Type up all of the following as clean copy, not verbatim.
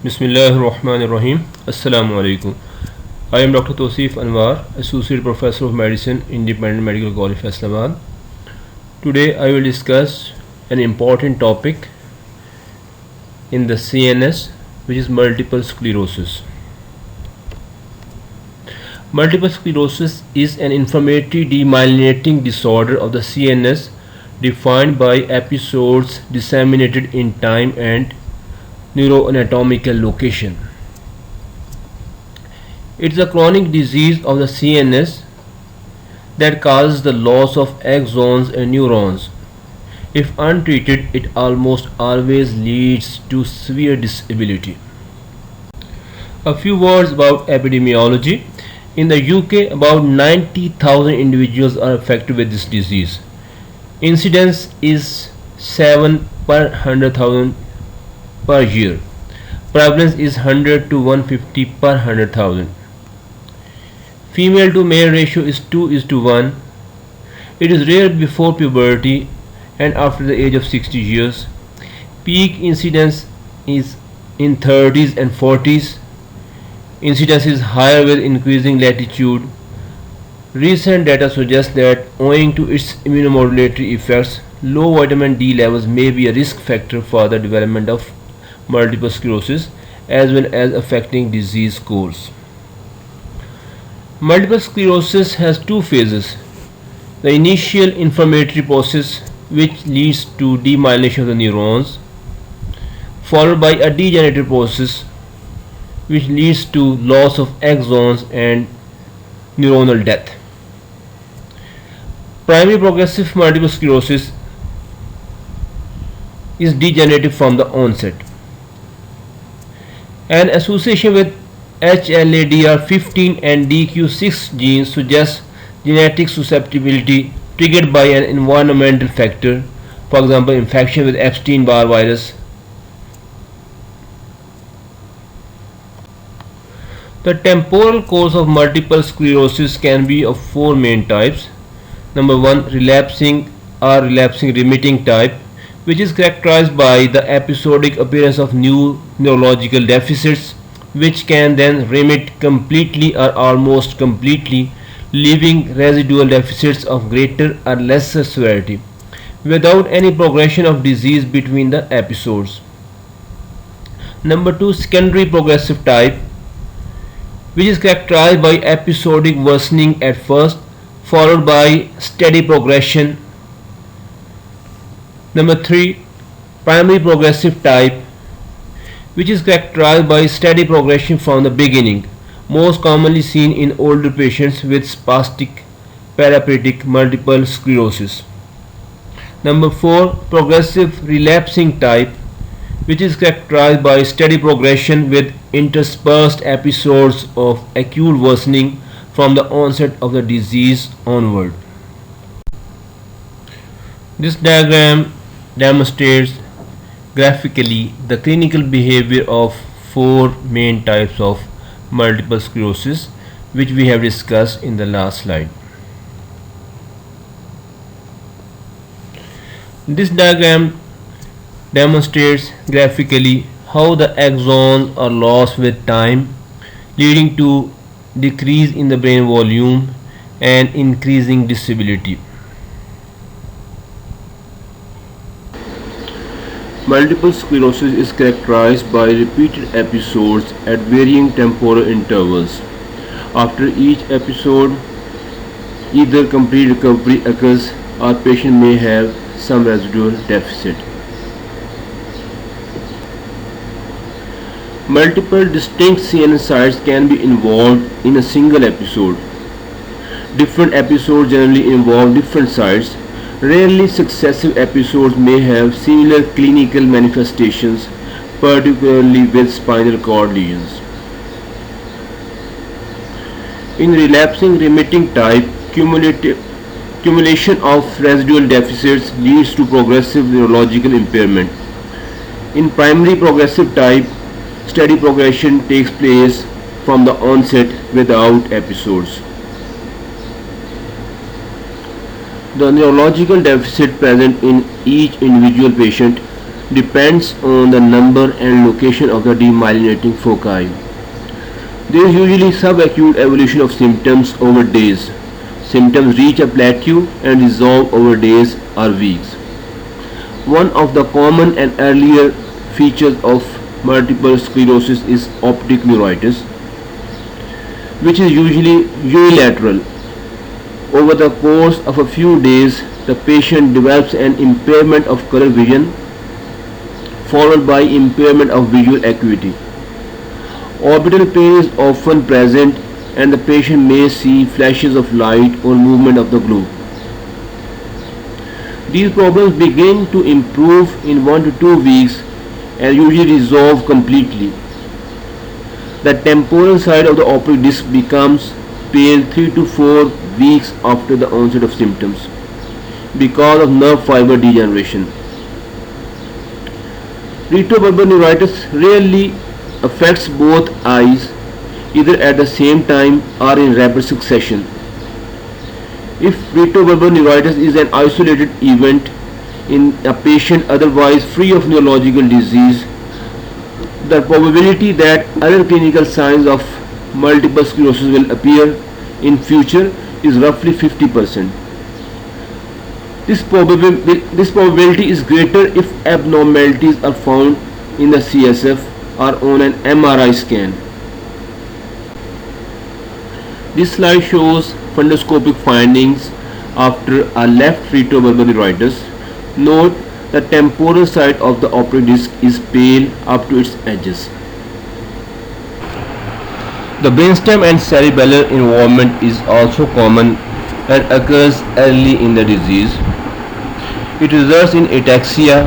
Bismillahirrahmanirrahim. Assalamu alaikum. I am Dr. Tosif Anwar, Associate Professor of Medicine, Independent Medical College, Islamabad. Today I will discuss an important topic in the CNS, which is multiple sclerosis. Multiple sclerosis is an inflammatory demyelinating disorder of the CNS defined by episodes disseminated in time and neuroanatomical location. It is a chronic disease of the CNS that causes the loss of axons and neurons. If untreated, it almost always leads to severe disability. A few words about epidemiology. In the UK, about 90,000 individuals are affected with this disease. Incidence is 7 per 100,000 per year. Prevalence is 100 to 150 per 100,000. Female to male ratio is 2:1. It is rare before puberty and after the age of 60 years. Peak incidence is in 30s and 40s. Incidence is higher with increasing latitude. Recent data suggests that owing to its immunomodulatory effects, low vitamin D levels may be a risk factor for the development of multiple sclerosis as well as affecting disease course. Multiple sclerosis has two phases. The initial inflammatory process, which leads to demyelination of the neurons, followed by a degenerative process which leads to loss of axons and neuronal death. Primary progressive multiple sclerosis is degenerative from the onset. An association with HLA-DR15 and DQ6 genes suggests genetic susceptibility triggered by an environmental factor, for example infection with Epstein-Barr virus. The temporal course of multiple sclerosis can be of four main types. Number 1, relapsing or relapsing remitting type, which is characterized by the episodic appearance of new neurological deficits which can then remit completely or almost completely, leaving residual deficits of greater or lesser severity without any progression of disease between the episodes. Number 2, secondary progressive type, which is characterized by episodic worsening at first followed by steady progression. Number 3, primary progressive type, which is characterized by steady progression from the beginning, most commonly seen in older patients with spastic paraplegic multiple sclerosis. Number 4, progressive relapsing type, which is characterized by steady progression with interspersed episodes of acute worsening from the onset of the disease onward. This diagram demonstrates graphically the clinical behavior of four main types of multiple sclerosis, which we have discussed in the last slide. This diagram demonstrates graphically how the axons are lost with time, leading to decrease in the brain volume and increasing disability. Multiple sclerosis is characterized by repeated episodes at varying temporal intervals. After each episode, either complete recovery occurs or patient may have some residual deficit. Multiple distinct CNS sites can be involved in a single episode. Different episodes generally involve different sites. Rarely successive episodes may have similar clinical manifestations, particularly with spinal cord lesions. In relapsing remitting type, accumulation of residual deficits leads to progressive neurological impairment. In primary progressive type, steady progression takes place from the onset without episodes. The neurological deficit present in each individual patient depends on the number and location of the demyelinating foci. There is usually subacute evolution of symptoms over days. Symptoms reach a plateau and resolve over days or weeks. One of the common and earlier features of multiple sclerosis is optic neuritis, which is usually unilateral. Over the course of a few days, the patient develops an impairment of color vision followed by impairment of visual acuity. Orbital pain is often present and the patient may see flashes of light or movement of the globe. These problems begin to improve in 1 to 2 weeks and usually resolve completely. The temporal side of the optic disc becomes pale 3 to 4 weeks after the onset of symptoms because of nerve fiber degeneration. Retrobulbar neuritis rarely affects both eyes either at the same time or in rapid succession. If retrobulbar neuritis is an isolated event in a patient otherwise free of neurological disease, the probability that other clinical signs of multiple sclerosis will appear in future is roughly 50%. This probability is greater if abnormalities are found in the CSF or on an MRI scan. This slide shows fundoscopic findings after a left retrobulbar neuritis. Note the temporal side of the optic disc is pale up to its edges. The brainstem and cerebellar involvement is also common and occurs early in the disease. It results in ataxia,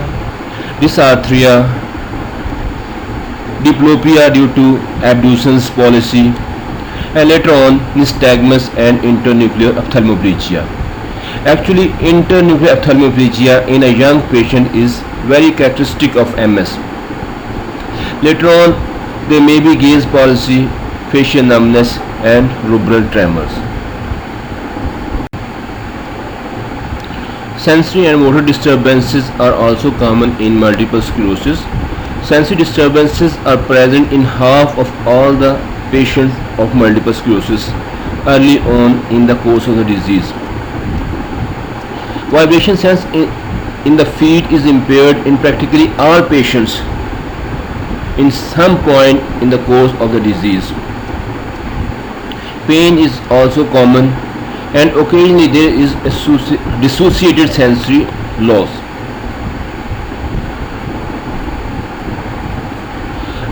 dysarthria, diplopia due to abducens policy, and later on nystagmus and internuclear ophthalmoplegia. Actually, internuclear ophthalmoplegia in a young patient is very characteristic of MS. Later on, there may be gaze palsy, facial numbness, and rubral tremors. Sensory and motor disturbances are also common in multiple sclerosis. Sensory disturbances are present in half of all the patients of multiple sclerosis early on in the course of the disease. Vibration sense in the feet is impaired in practically all patients in some point in the course of the disease. Pain is also common and occasionally there is dissociated sensory loss.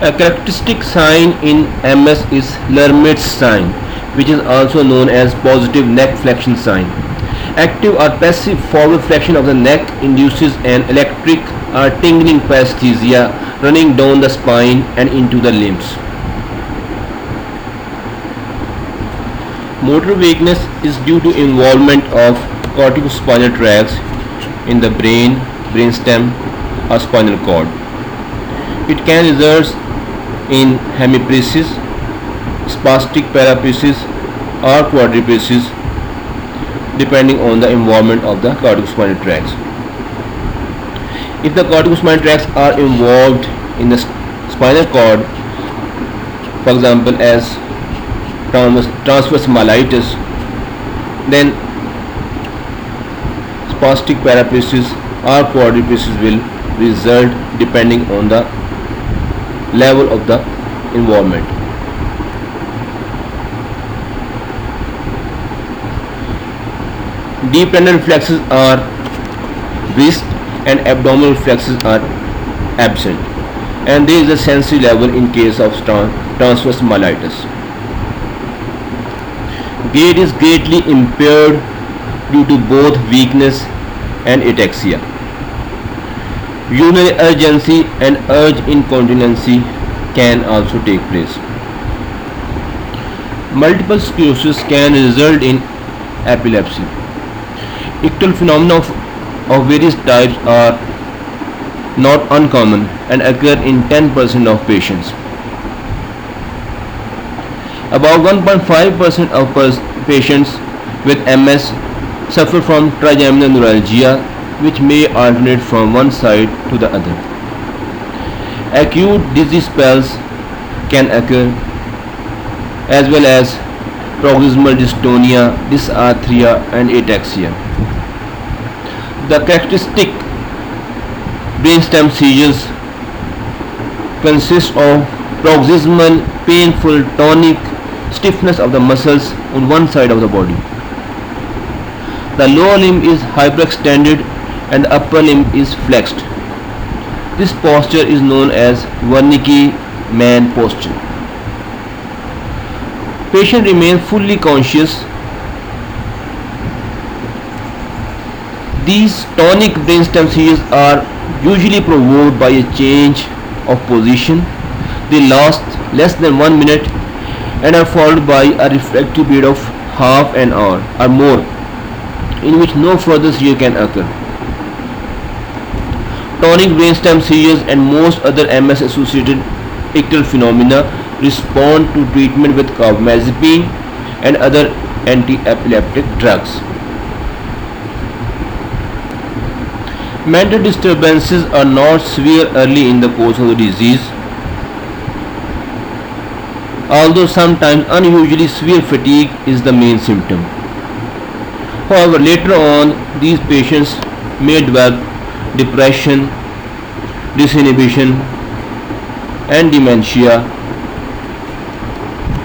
A characteristic sign in MS is Lermait's sign, which is also known as positive neck flexion sign. Active or passive forward flexion of the neck induces an electric or tingling paresthesia running down the spine and into the limbs. Motor weakness is due to involvement of corticospinal tracts in the brain, brainstem, or spinal cord. It can result in hemiparesis, spastic paraparesis, or quadriparesis depending on the involvement of the corticospinal tracts. If the corticospinal tracts are involved in the spinal cord, for example as transverse myelitis, then spastic paraparesis or quadriparesis will result depending on the level of the involvement. Deep tendon reflexes are wrist and abdominal reflexes are absent, and there is a sensory level in case of transverse myelitis. Gait is greatly impaired due to both weakness and ataxia. Urinary urgency and urge incontinency can also take place. Multiple sclerosis can result in epilepsy. Ictal phenomena of various types are not uncommon and occur in 10% of patients. About 1.5% of patients with MS suffer from trigeminal neuralgia, which may alternate from one side to the other. Acute dizzy spells can occur, as well as paroxysmal dystonia, dysarthria, and ataxia. The characteristic brainstem seizures consist of paroxysmal, painful, tonic stiffness of the muscles on one side of the body. The lower limb is hyperextended and the upper limb is flexed. This posture is known as Wernicke-Mann posture. Patient remains fully conscious. These tonic brainstem seizures are usually provoked by a change of position. They last less than 1 minute and are followed by a refractory period of half an hour or more, in which no further seizure can occur. Tonic brainstem seizures and most other MS-associated ictal phenomena respond to treatment with carbamazepine and other anti-epileptic drugs. Mental disturbances are not severe early in the course of the disease, although sometimes unusually severe fatigue is the main symptom. However, later on, these patients may develop depression, disinhibition, and dementia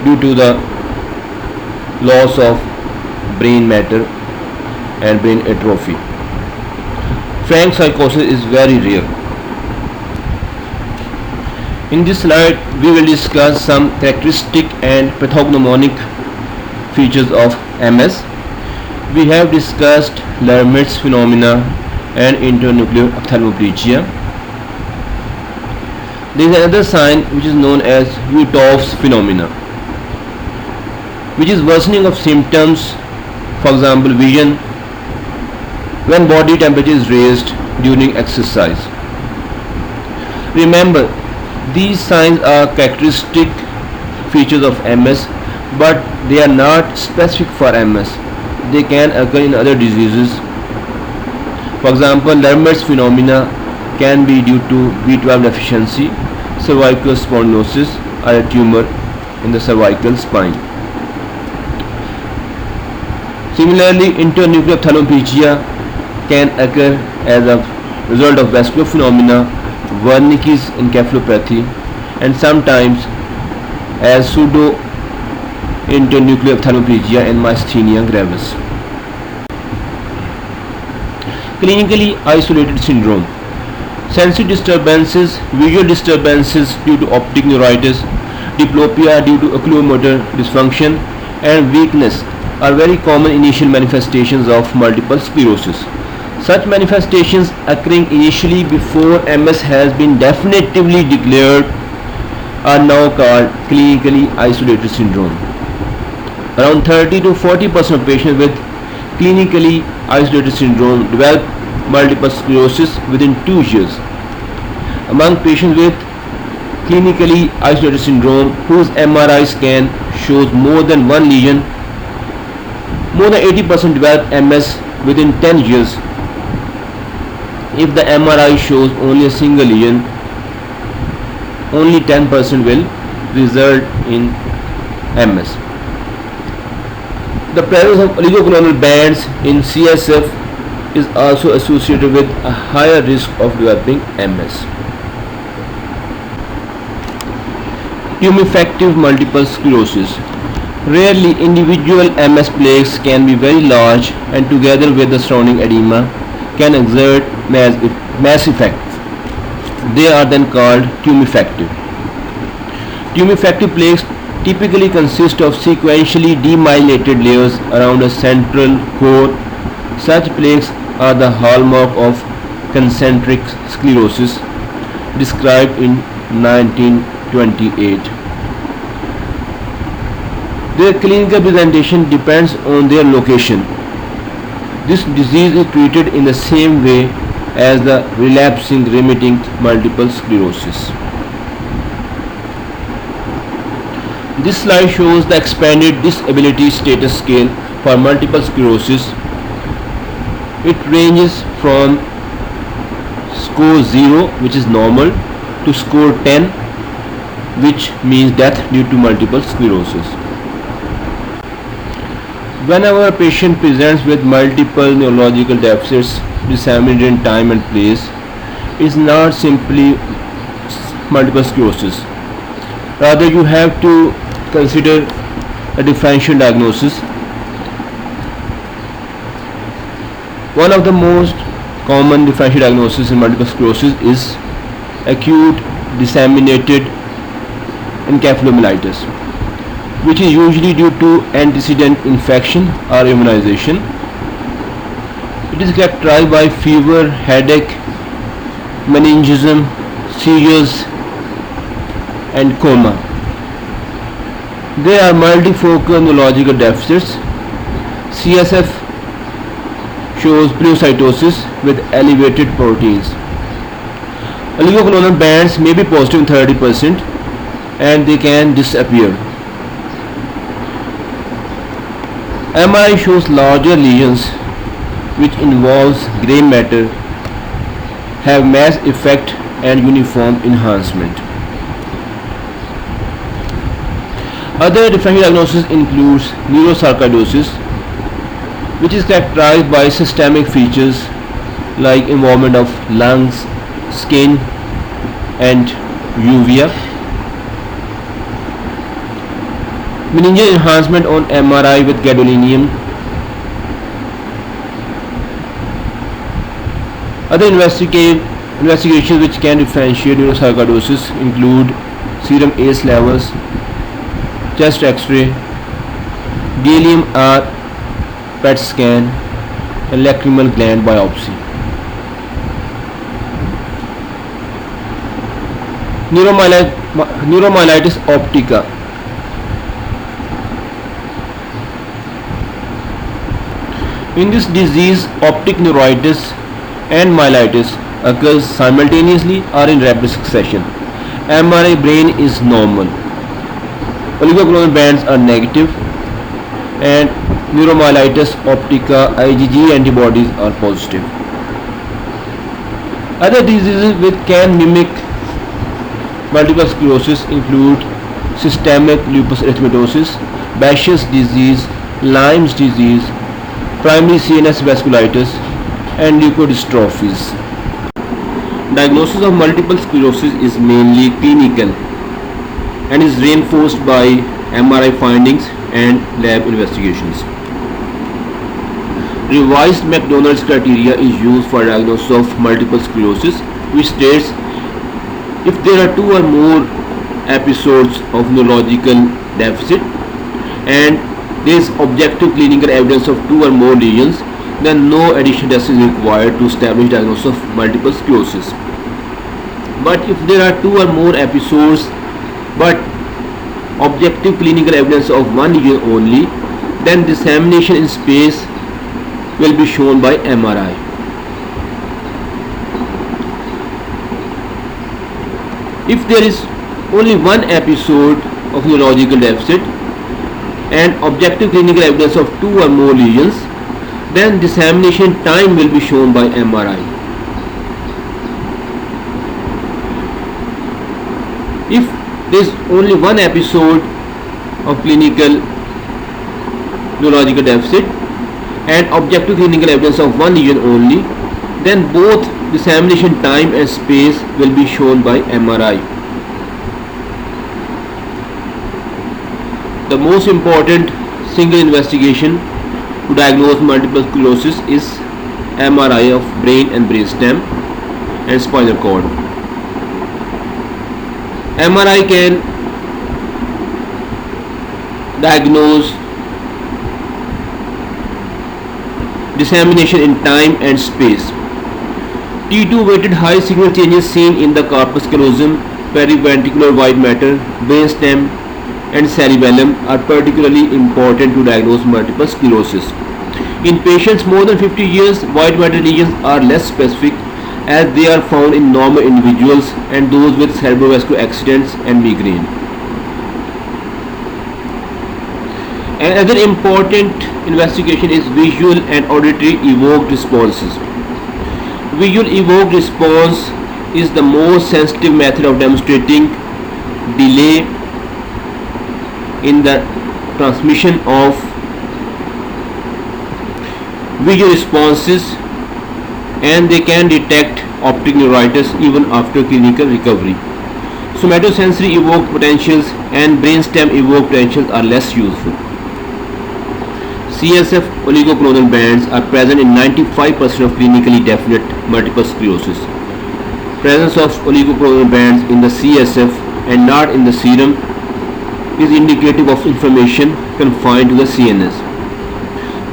due to the loss of brain matter and brain atrophy. Frank psychosis is very rare. In this slide, we will discuss some characteristic and pathognomonic features of MS. We have discussed Lhermitte's phenomena and internuclear ophthalmoplegia. There is another sign which is known as Uthoff's phenomena, which is worsening of symptoms, for example vision, when body temperature is raised during exercise. Remember, these signs are characteristic features of MS, but they are not specific for MS. They can occur in other diseases. For example, Lhermitte's phenomena can be due to B12 deficiency, cervical spondylosis, or a tumor in the cervical spine. Similarly, internuclear ophthalmoplegia can occur as a result of vascular phenomena, Wernicke's encephalopathy, and sometimes as pseudo internuclear ophthalmoplegia and myasthenia gravis. Clinically isolated syndrome: sensory disturbances, visual disturbances due to optic neuritis, diplopia due to oculomotor dysfunction, and weakness are very common initial manifestations of multiple sclerosis. Such manifestations occurring initially before MS has been definitively declared are now called clinically isolated syndrome. Around 30 to 40% of patients with clinically isolated syndrome develop multiple sclerosis within 2 years. Among patients with clinically isolated syndrome whose MRI scan shows more than one lesion, more than 80% develop MS within 10 years. If the MRI shows only a single lesion, only 10% will result in MS. The presence of oligoclonal bands in CSF is also associated with a higher risk of developing MS. Tumefactive multiple sclerosis. Rarely, individual MS plaques can be very large and together with the surrounding edema can exert mass effect. They are then called tumefactive. Tumefactive plaques typically consist of sequentially demyelinated layers around a central core. Such plaques are the hallmark of concentric sclerosis, described in 1928. Their clinical presentation depends on their location. This disease is treated in the same way as the relapsing remitting multiple sclerosis. This slide shows the expanded disability status scale for multiple sclerosis. It ranges from score 0, which is normal, to score 10, which means death due to multiple sclerosis. Whenever a patient presents with multiple neurological deficits disseminated in time and place, it is not simply multiple sclerosis. Rather, you have to consider a differential diagnosis. One of the most common differential diagnoses in multiple sclerosis is acute disseminated encephalomyelitis, which is usually due to antecedent infection or immunization. It is characterized by fever, headache, meningism, seizures, and coma. There are multifocal neurological deficits. CSF shows pleocytosis with elevated proteins. Oligoclonal bands may be positive in 30% and they can disappear. MRI shows larger lesions which involves gray matter, have mass effect and uniform enhancement. Other differential diagnoses includes neurosarcoidosis, which is characterized by systemic features like involvement of lungs, skin, and uvea. Meningeal enhancement on MRI with gadolinium. Other investigations which can differentiate neurosarcoidosis include serum ACE levels, chest X-ray, gallium or PET scan, and lacrimal gland biopsy. Neuromyelitis optica. In this disease, optic neuritis and myelitis occurs simultaneously or in rapid succession. MRI brain is normal. Oligoclonal bands are negative and neuromyelitis optica IgG antibodies are positive. Other diseases which can mimic multiple sclerosis include systemic lupus erythematosus, Behçet's disease, Lyme's disease, primary CNS vasculitis, and leukodystrophies. Diagnosis of multiple sclerosis is mainly clinical and is reinforced by MRI findings and lab investigations. Revised McDonald's criteria is used for diagnosis of multiple sclerosis, which states if there are 2 or more episodes of neurological deficit and there is objective clinical evidence of 2 or more lesions, then no additional test is required to establish diagnosis of multiple sclerosis. But if there are 2 or more episodes but objective clinical evidence of 1 lesion only, then dissemination in space will be shown by MRI. If there is only 1 episode of neurological deficit and objective clinical evidence of 2 or more lesions, then dissemination time will be shown by MRI. If there is only 1 episode of clinical neurological deficit and objective clinical evidence of 1 lesion only, then both dissemination time and space will be shown by MRI. The most important single investigation to diagnose multiple sclerosis is MRI of brain and brainstem and spinal cord. MRI can diagnose dissemination in time and space. T2 weighted high signal changes seen in the corpus callosum, periventricular white matter, brainstem and cerebellum are particularly important to diagnose multiple sclerosis. In patients more than 50 years, white matter lesions are less specific as they are found in normal individuals and those with cerebrovascular accidents and migraine. Another important investigation is visual and auditory evoked responses. Visual evoked response is the most sensitive method of demonstrating delay in the transmission of visual responses, and they can detect optic neuritis even after clinical recovery. Somatosensory evoked potentials and brainstem evoked potentials are less useful. CSF oligoclonal bands are present in 95% of clinically definite multiple sclerosis. Presence of oligoclonal bands in the CSF and not in the serum is indicative of inflammation confined to the CNS.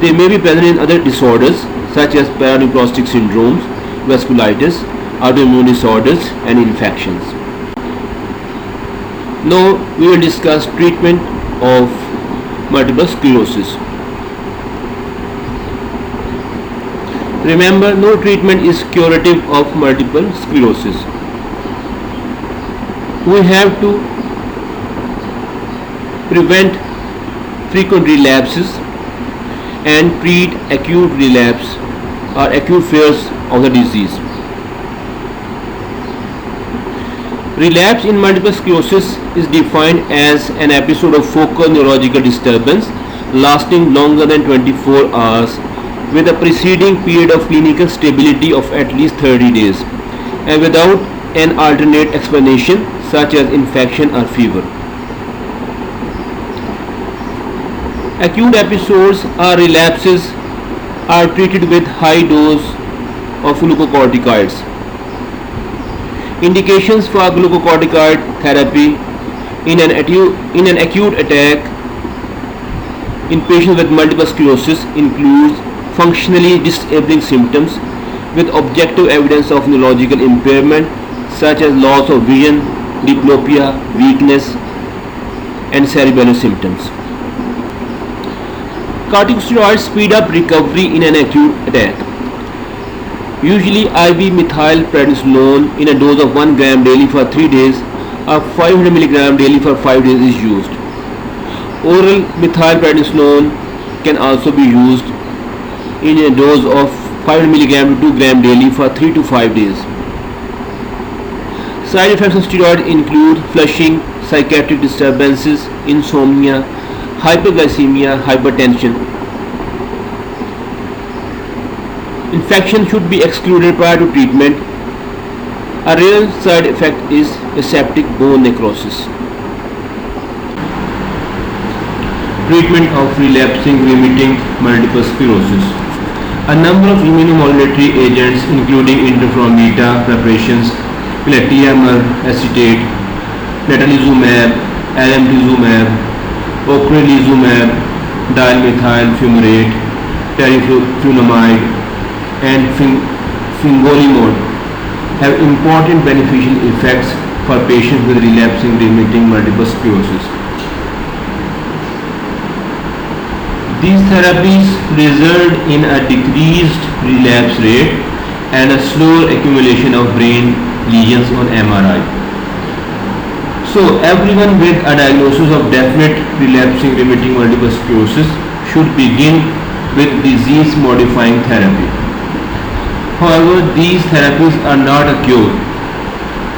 They may be present in other disorders such as paraneoplastic syndromes, vasculitis, autoimmune disorders, and infections. Now we will discuss treatment of multiple sclerosis. Remember, no treatment is curative of multiple sclerosis. We have to prevent frequent relapses and treat acute relapse or acute phase of the disease. Relapse in multiple sclerosis is defined as an episode of focal neurological disturbance lasting longer than 24 hours with a preceding period of clinical stability of at least 30 days and without an alternate explanation such as infection or fever. Acute episodes or relapses are treated with high dose of glucocorticoids. Indications for glucocorticoid therapy in an acute attack in patients with multiple sclerosis includes functionally disabling symptoms with objective evidence of neurological impairment such as loss of vision, diplopia, weakness, and cerebellar symptoms. Corticosteroids speed up recovery in an acute attack. Usually IV methylprednisolone in a dose of 1 gram daily for 3 days or 500 mg daily for 5 days is used. Oral methylprednisolone can also be used in a dose of 500 mg to 2 gram daily for 3 to 5 days. Side effects of steroids include flushing, psychiatric disturbances, insomnia, hyperglycemia, hypertension. Infection should be excluded prior to treatment. A real side effect is aseptic bone necrosis. Treatment of relapsing remitting multiple sclerosis. A number of immunomodulatory agents including interferon beta preparations, platiamar acetate, natalizumab, alemtuzumab, ocrelizumab, dimethyl fumarate, teriflunomide, and fingolimod have important beneficial effects for patients with relapsing remitting multiple sclerosis. These therapies result in a decreased relapse rate and a slower accumulation of brain lesions on MRI. So everyone with a diagnosis of definite relapsing remitting multiple sclerosis should begin with disease modifying therapy. However, these therapies are not a cure.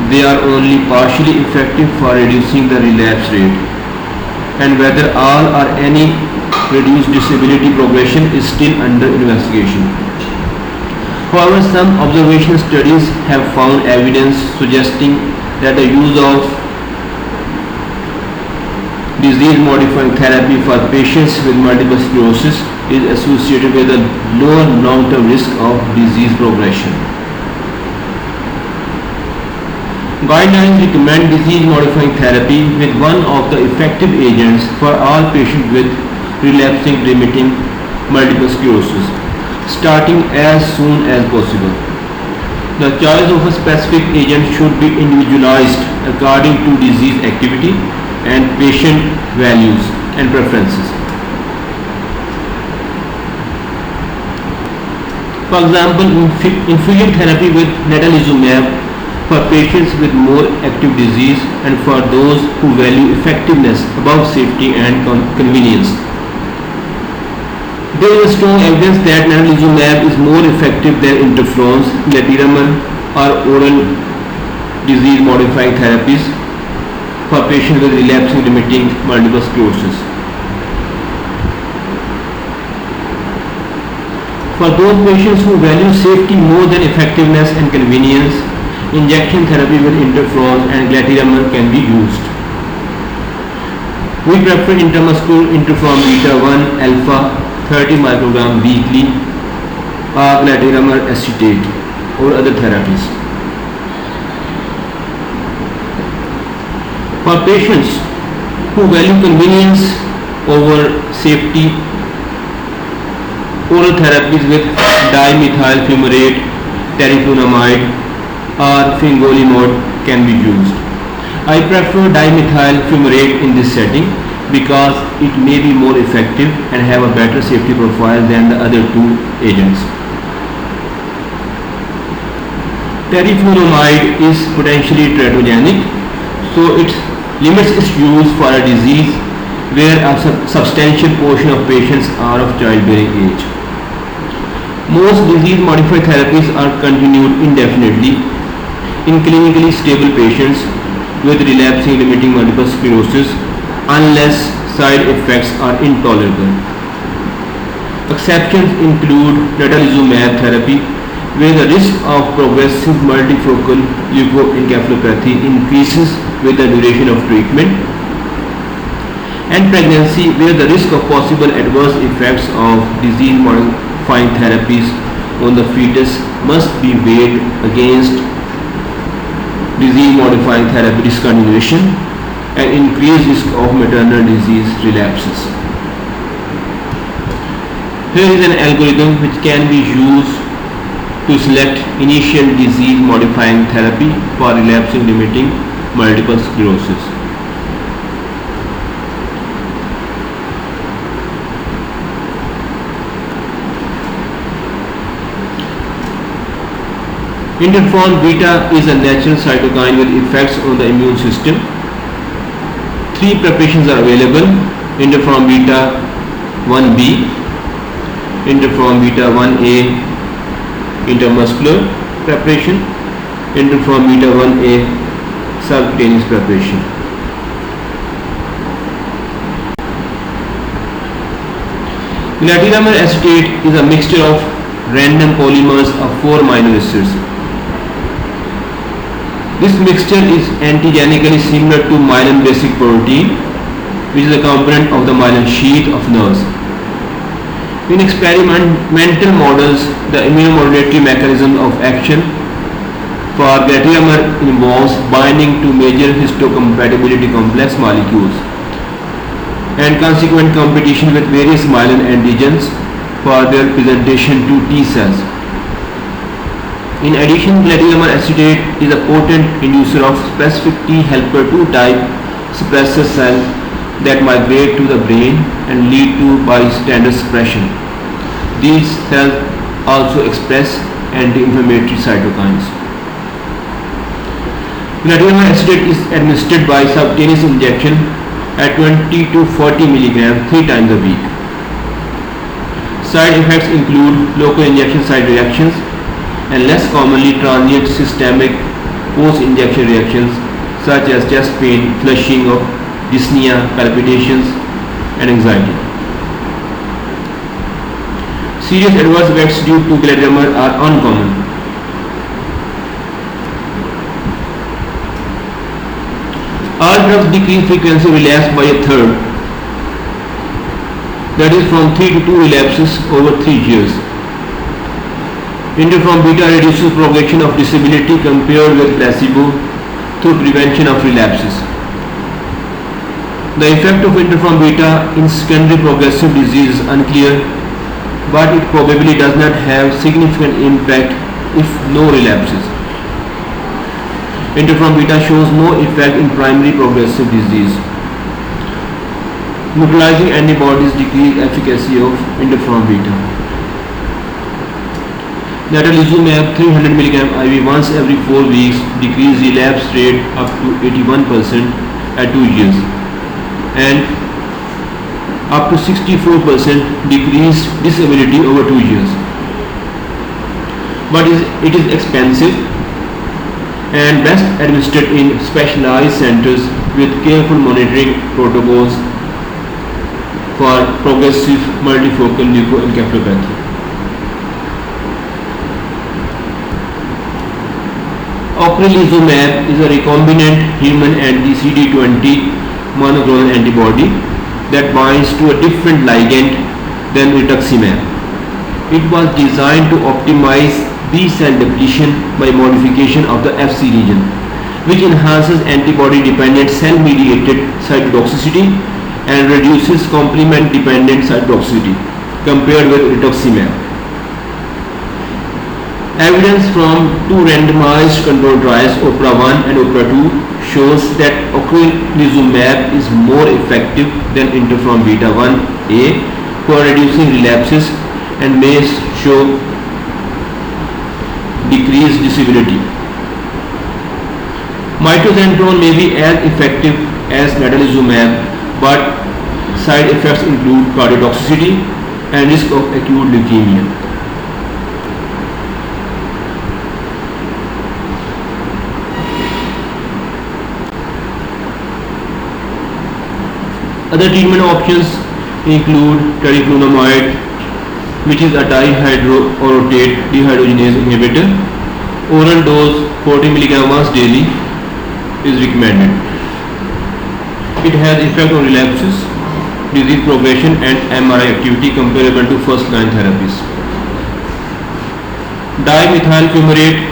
They are only partially effective for reducing the relapse rate, and whether all or any reduced disability progression is still under investigation. However, some observational studies have found evidence suggesting that the use of disease-modifying therapy for patients with multiple sclerosis is associated with a lower long-term risk of disease progression. Guidelines recommend disease-modifying therapy with one of the effective agents for all patients with relapsing remitting multiple sclerosis, starting as soon as possible. The choice of a specific agent should be individualized according to disease activity and patient values and preferences. For example, infusion therapy with natalizumab for patients with more active disease and for those who value effectiveness above safety and convenience. There is strong evidence that natalizumab is more effective than interferons, latiramar, or oral disease modifying therapies for patients with relapsing remitting multiple sclerosis. For those patients who value safety more than effectiveness and convenience, injection therapy with interferon and glatiramar can be used. We prefer intramuscular interferon beta 1 alpha 30 microgram weekly or glatiramar acetate or other therapies. For patients who value convenience over safety, oral therapies with dimethyl fumarate, teriflunomide or fingolimod can be used. I prefer dimethyl fumarate in this setting because it may be more effective and have a better safety profile than the other two agents. Teriflunomide is potentially teratogenic, so it limits its use for a disease where a substantial portion of patients are of childbearing age. Most disease-modifying therapies are continued indefinitely in clinically stable patients with relapsing remitting multiple sclerosis unless side effects are intolerable. Exceptions include natalizumab therapy, where the risk of progressive multifocal leukoencephalopathy increases with the duration of treatment, and pregnancy, where the risk of possible adverse effects of disease-modifying therapies on the fetus must be weighed against disease-modifying therapy discontinuation and increased risk of maternal disease relapses. Here is an algorithm which can be used to select initial disease-modifying therapy for relapsing remitting multiple sclerosis. Interferon beta is a natural cytokine with effects on the immune system. Three preparations are available: interferon beta 1b, interferon beta 1a intramuscular preparation, interferon beta 1a subcutaneous preparation. Glatiramar acetate is a mixture of random polymers of 4 amino acids. This mixture is antigenically similar to myelin basic protein, which is a component of the myelin sheath of nerves. In experimental models, the immunomodulatory mechanism of action for glatiramar involves binding to major histocompatibility complex molecules and consequent competition with various myelin antigens for their presentation to T cells. In addition, glatiramar acetate is a potent inducer of specific T helper 2 type suppressor cells that migrate to the brain and lead to bystander suppression. These cells also express anti-inflammatory cytokines. Glatiramar acetate is administered by subcutaneous injection at 20 to 40 mg 3 times a week. Side effects include local injection site reactions and less commonly transient systemic post-injection reactions such as chest pain, flushing of dyspnea, palpitations, and anxiety. Serious adverse effects due to glatiramar are uncommon. All drugs decrease frequency of relapse by a third, that is from 3 to 2 relapses over 3 years. Interferon beta reduces progression of disability compared with placebo through prevention of relapses. The effect of interferon beta in secondary progressive disease is unclear, but it probably does not have significant impact if no relapses. Interferon beta shows no effect in primary progressive disease. Neutralizing antibodies decrease efficacy of interferon beta. Natalizumab 300 mg IV once every 4 weeks decrease relapse rate up to 81% at 2 years and up to 64% decreased disability over 2 years. But it is expensive and best administered in specialized centers with careful monitoring protocols for progressive multifocal leukoencephalopathy. Ocrelizumab is a recombinant human anti-CD20 monoclonal antibody that binds to a different ligand than rituximab. It was designed to optimize B-cell depletion by modification of the Fc region, which enhances antibody-dependent cell-mediated cytotoxicity and reduces complement-dependent cytotoxicity compared with rituximab. Evidence from two randomized controlled trials, OPERA-1 and OPERA-2, shows that ocrelizumab is more effective than interferon beta-1a for reducing relapses and may show decreased disability. Mitoxantrone may be as effective as natalizumab, but side effects include cardiotoxicity and risk of acute leukemia. Other treatment options include teriflunomide, which is a dihydroorotate dehydrogenase inhibitor. Oral dose 40 mg once daily is recommended. It has effect on relapses, disease progression and MRI activity comparable to first line therapies. Dimethyl fumarate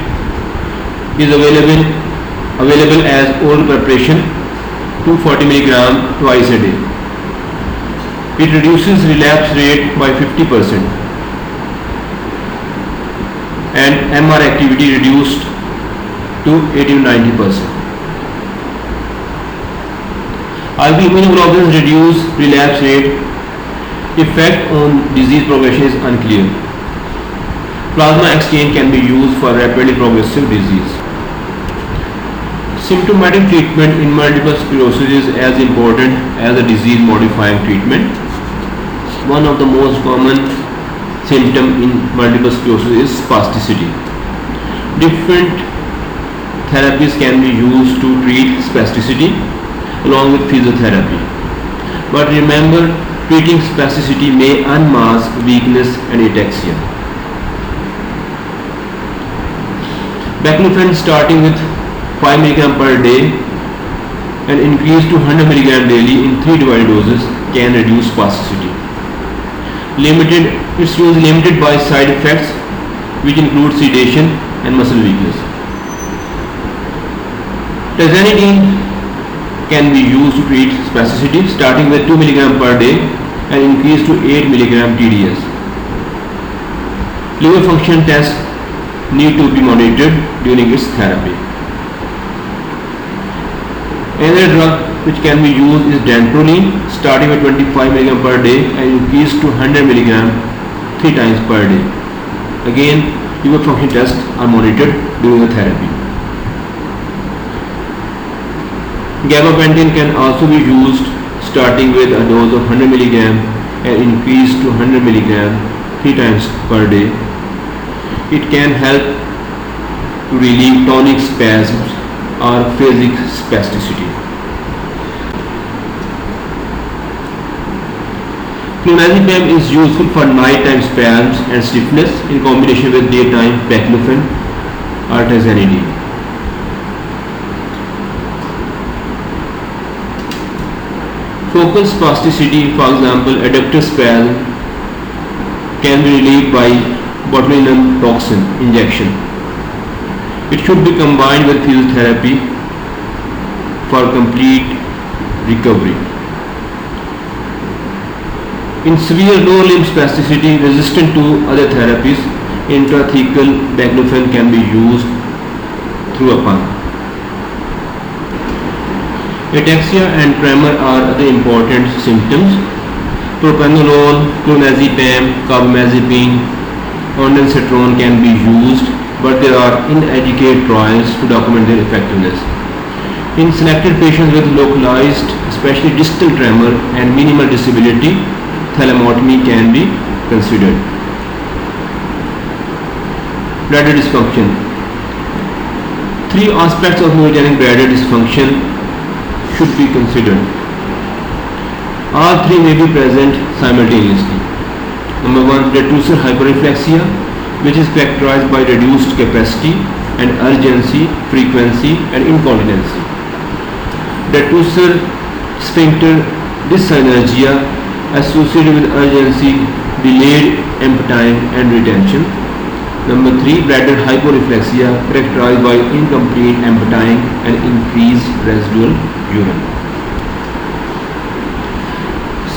is available as oral preparation 240 mg twice a day. It reduces relapse rate by 50% and MR activity reduced to 80-90%. IV immunoglobulins reduce relapse rate. Effect on disease progression is unclear. Plasma exchange can be used for rapidly progressive disease. Symptomatic treatment in multiple sclerosis is as important as a disease modifying treatment. One of the most common symptoms in multiple sclerosis is spasticity. Different therapies can be used to treat spasticity along with physiotherapy. But remember, treating spasticity may unmask weakness and ataxia. Baclofen starting with 5 mg per day and increase to 100 mg daily in 3 divided doses can reduce spasticity. Its use is limited by side effects which include sedation and muscle weakness. Tizanidine can be used to treat spasticity starting with 2 mg per day and increase to 8 mg TDS. Liver function tests need to be monitored during its therapy. Another drug which can be used is dantrolene, starting with 25 mg per day and increased to 100 mg 3 times per day. Again, liver function tests are monitored during the therapy. Gabapentin can also be used starting with a dose of 100 mg and increased to 100 mg 3 times per day. It can help to relieve tonic spasms or phasic spasticity. Clonazepam is useful for nighttime spasms and stiffness in combination with daytime baclofen or tizanidine. Focal spasticity, for example, adductor spasm, can be relieved by botulinum toxin injection. It should be combined with physiotherapy for complete recovery. In severe lower limb spasticity resistant to other therapies, intrathecal baclofen can be used through a pump. Ataxia and tremor are other important symptoms. Propranolol, clonazepam, carbamazepine, ondansetron can be used, but there are inadequate trials to document their effectiveness. In selected patients with localized, especially distal tremor and minimal disability, thalamotomy can be considered. Bladder dysfunction. Three aspects of neurogenic bladder dysfunction should be considered. All three may be present simultaneously. Number one, detrusor hyperreflexia, which is characterized by reduced capacity and urgency, frequency and incontinency. Detrusor sphincter dyssynergia associated with urgency, delayed emptying and retention. Number 3, bladder hyporeflexia characterized by incomplete emptying and increased residual urine.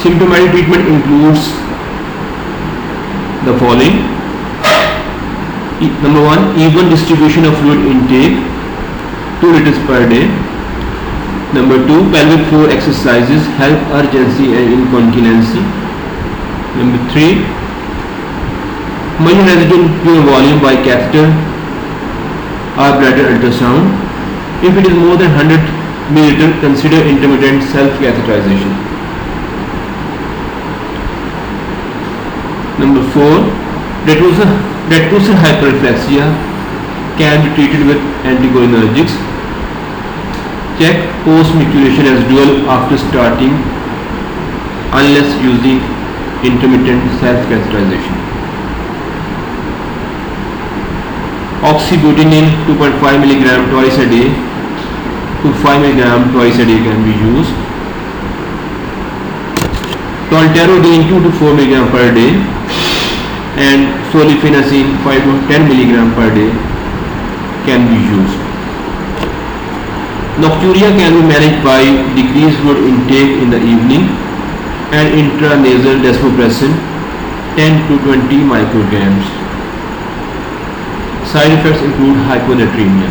Symptomatic treatment includes the following. Number 1, even distribution of fluid intake 2 liters per day. Number 2, pelvic floor exercises help urgency and incontinency. Number 3, measure residual pure volume by catheter or bladder ultrasound. If it is more than 100 ml, consider intermittent self-catheterization. Number 4, detrusor hyperreflexia can be treated with anticholinergics. Check post-micturition residual after starting unless using intermittent self-catheterization. Oxybutynin 2.5 mg twice a day to 5 mg twice a day can be used. Tolterodine 2 to 4 mg per day and solifenacin 5 to 10 mg per day can be used. Nocturia can be managed by decreased fluid intake in the evening and intranasal desmopressin 10 to 20 micrograms. Side effects include hyponatremia.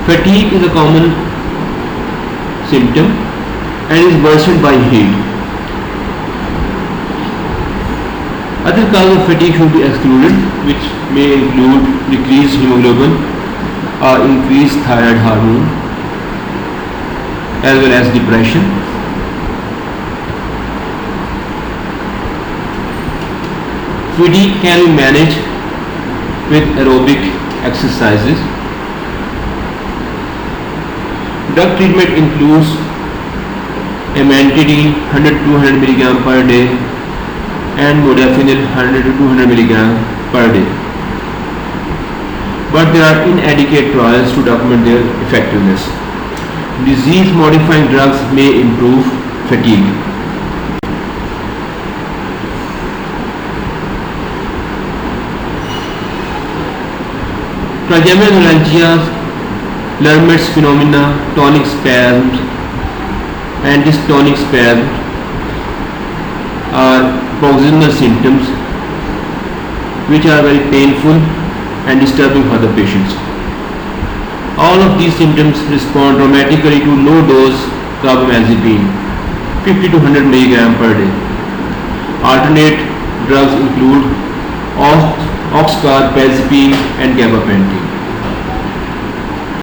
Fatigue is a common symptom and is worsened by heat. Other causes of fatigue should be excluded, which may include decreased hemoglobin or increased thyroid hormone, as well as depression. Fatigue can be managed with aerobic exercises. Drug treatment includes amantadine 100 to 200 mg per day and modafinil 100 to 200 mg per day. But there are inadequate trials to document their effectiveness. Disease-modifying drugs may improve fatigue. Trigeminal neuralgia, Lermet's phenomena, tonic spasms and dystonic spasms are paroxysmal symptoms which are very painful and disturbing for the patients. All of these symptoms respond dramatically to low dose carbamazepine 50 to 100 mg per day. Alternate drugs include oxcarbazepine and gabapentin.